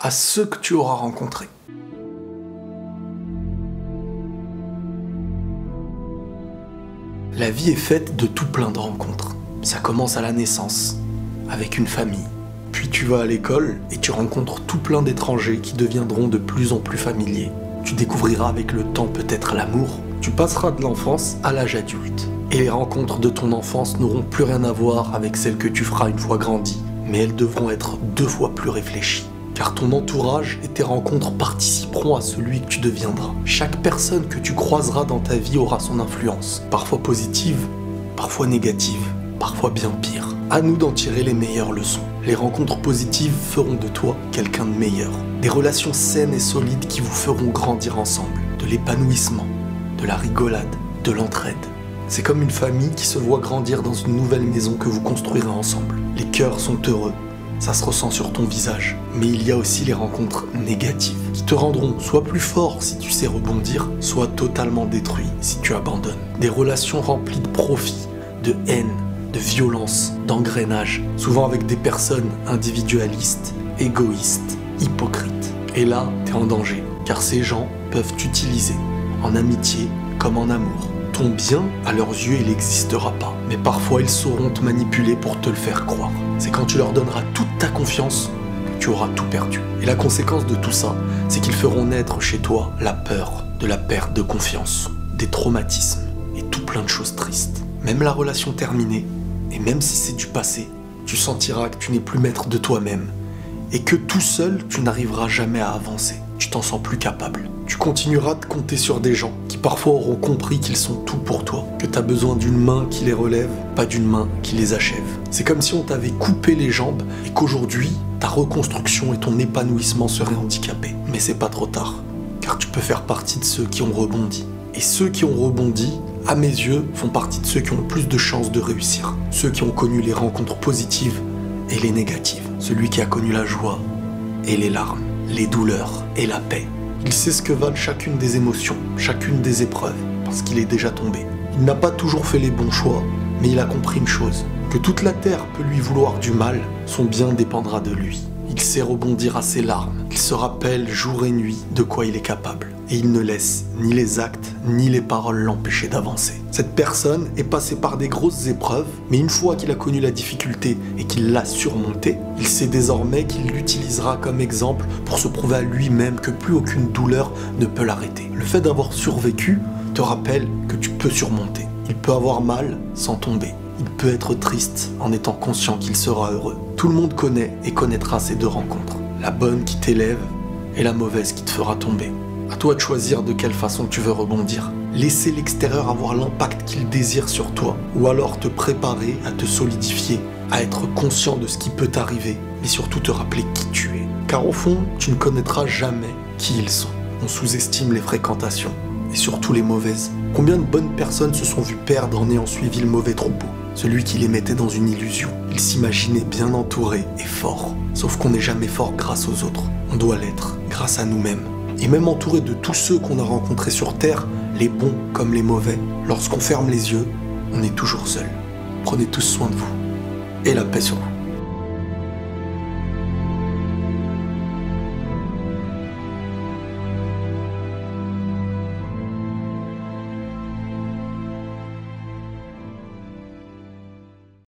à ceux que tu auras rencontrés. La vie est faite de tout plein de rencontres. Ça commence à la naissance, avec une famille. Puis tu vas à l'école et tu rencontres tout plein d'étrangers qui deviendront de plus en plus familiers. Tu découvriras avec le temps peut-être l'amour. Tu passeras de l'enfance à l'âge adulte. Et les rencontres de ton enfance n'auront plus rien à voir avec celles que tu feras une fois grandi. Mais elles devront être 2 fois plus réfléchies. Car ton entourage et tes rencontres participeront à celui que tu deviendras. Chaque personne que tu croiseras dans ta vie aura son influence. Parfois positive, parfois négative, parfois bien pire. À nous d'en tirer les meilleures leçons. Les rencontres positives feront de toi quelqu'un de meilleur. Des relations saines et solides qui vous feront grandir ensemble. De l'épanouissement, de la rigolade, de l'entraide. C'est comme une famille qui se voit grandir dans une nouvelle maison que vous construirez ensemble. Les cœurs sont heureux, ça se ressent sur ton visage. Mais il y a aussi les rencontres négatives qui te rendront soit plus fort si tu sais rebondir, soit totalement détruit si tu abandonnes. Des relations remplies de profit, de haine, de violence, d'engrenage, souvent avec des personnes individualistes, égoïstes, hypocrites. Et là, t'es en danger, car ces gens peuvent t'utiliser, en amitié comme en amour. Ton bien, à leurs yeux, il n'existera pas. Mais parfois, ils sauront te manipuler pour te le faire croire. C'est quand tu leur donneras toute ta confiance que tu auras tout perdu. Et la conséquence de tout ça, c'est qu'ils feront naître chez toi la peur de la perte de confiance, des traumatismes et tout plein de choses tristes. Même la relation terminée, et même si c'est du passé, tu sentiras que tu n'es plus maître de toi-même et que tout seul, tu n'arriveras jamais à avancer. Tu t'en sens plus capable. Tu continueras de compter sur des gens qui parfois auront compris qu'ils sont tout pour toi, que tu as besoin d'une main qui les relève, pas d'une main qui les achève. C'est comme si on t'avait coupé les jambes et qu'aujourd'hui, ta reconstruction et ton épanouissement seraient handicapés. Mais c'est pas trop tard, car tu peux faire partie de ceux qui ont rebondi. Et ceux qui ont rebondi, à mes yeux, font partie de ceux qui ont le plus de chances de réussir. Ceux qui ont connu les rencontres positives et les négatives. Celui qui a connu la joie et les larmes, les douleurs et la paix. Il sait ce que valent chacune des émotions, chacune des épreuves, parce qu'il est déjà tombé. Il n'a pas toujours fait les bons choix, mais il a compris une chose, que toute la terre peut lui vouloir du mal, son bien dépendra de lui. Il sait rebondir à ses larmes, il se rappelle jour et nuit de quoi il est capable. Et il ne laisse ni les actes, ni les paroles l'empêcher d'avancer. Cette personne est passée par des grosses épreuves, mais une fois qu'il a connu la difficulté et qu'il l'a surmontée, il sait désormais qu'il l'utilisera comme exemple pour se prouver à lui-même que plus aucune douleur ne peut l'arrêter. Le fait d'avoir survécu te rappelle que tu peux surmonter. Il peut avoir mal sans tomber. Il peut être triste en étant conscient qu'il sera heureux. Tout le monde connaît et connaîtra ces 2 rencontres. La bonne qui t'élève et la mauvaise qui te fera tomber. À toi de choisir de quelle façon tu veux rebondir. Laisser l'extérieur avoir l'impact qu'il désire sur toi, ou alors te préparer à te solidifier, à être conscient de ce qui peut t'arriver, mais surtout te rappeler qui tu es. Car au fond, tu ne connaîtras jamais qui ils sont. On sous-estime les fréquentations, et surtout les mauvaises. Combien de bonnes personnes se sont vues perdre en ayant suivi le mauvais troupeau? Celui qui les mettait dans une illusion. Ils s'imaginaient bien entourés et forts. Sauf qu'on n'est jamais fort grâce aux autres. On doit l'être grâce à nous-mêmes. Et même entouré de tous ceux qu'on a rencontrés sur Terre, les bons comme les mauvais, lorsqu'on ferme les yeux, on est toujours seul. Prenez tous soin de vous. Et la paix sur vous.